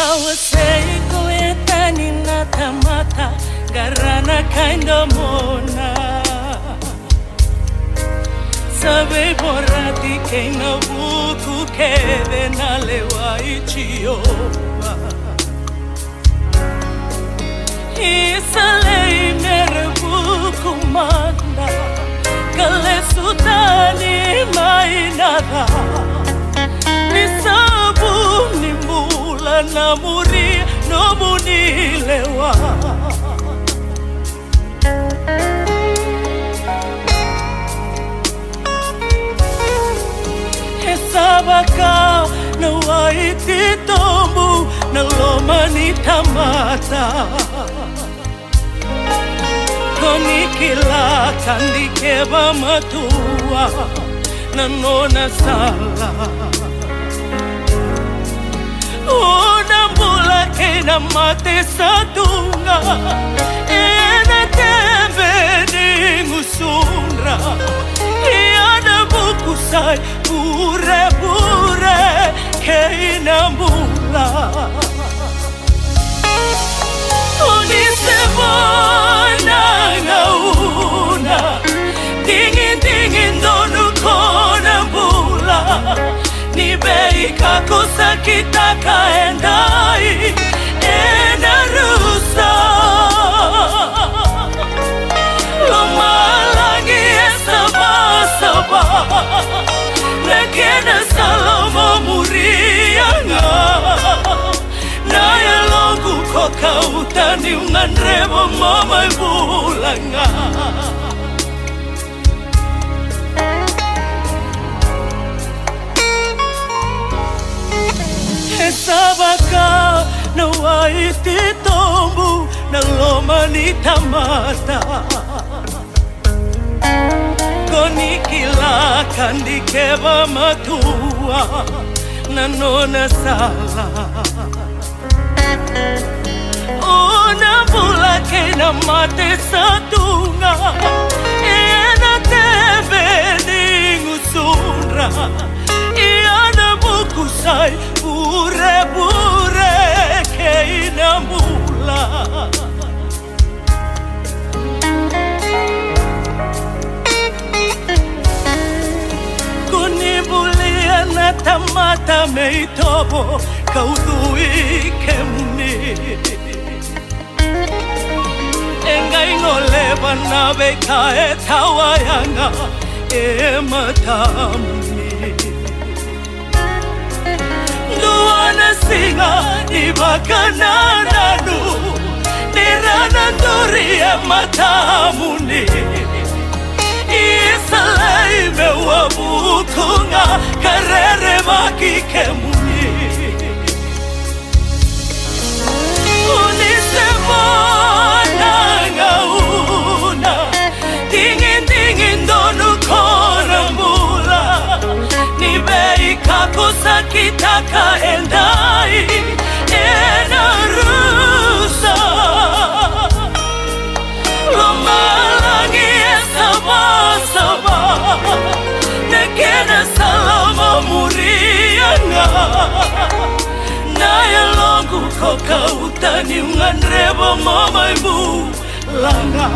Kawasei ko etani na tamata garana kinda mona. Sabe borrati que no buku keve na lewa ichioba. Isalei mere buku manda kale sutani mai nada. Nisabu ni mula na muri no munilewa. Sabaka na waiti tombu na loma ni tamata. Koni kila kandi keba matua na nona sala. Una mbula ke na mate sadunga ena tembe ni ngusunra. Iana buku sai pure pure ke inambula. Unise bona ngauna dingin dingin donu kona mbula. Ni bei kakosa kitaka endai ena rusa. Lomalangi esaba Nekena salama murianga Naya longu koka utani unganrebo mama ibulanga. Sabaka na waiti tombu na loma ni tamata. Koni kila kandi keba matua na nona sala. Ona bula ke na mate sadunga ena tebe ni ngusunra. Iana buku sai pure pure ke inambula. Kunibulia na tamata meitobo kaudui ke muni. Engai ngoleba na beka e tawayanga e matamuni. Duana singa ni bakana nanu nirana nduri e matamuni. Isalai me wabukunga karere maki ke muni. Unise bona ngauna dingin dingin donu kona mbula. Ni bei kakosa kitaka endai ena rusa. Lomalangi esaba Nekena salama murianga Naya longu koka utani unganrebo mama ibulanga.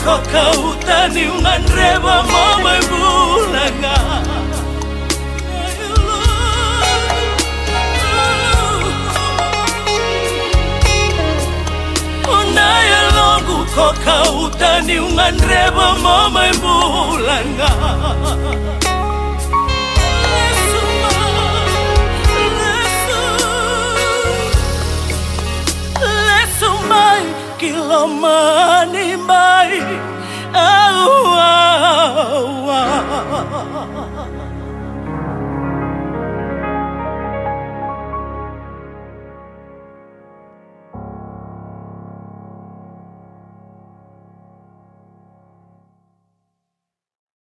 koka utani unganreba mama bulanga Unaya longu koka utani unganreba mama bulanga Kilomani mai,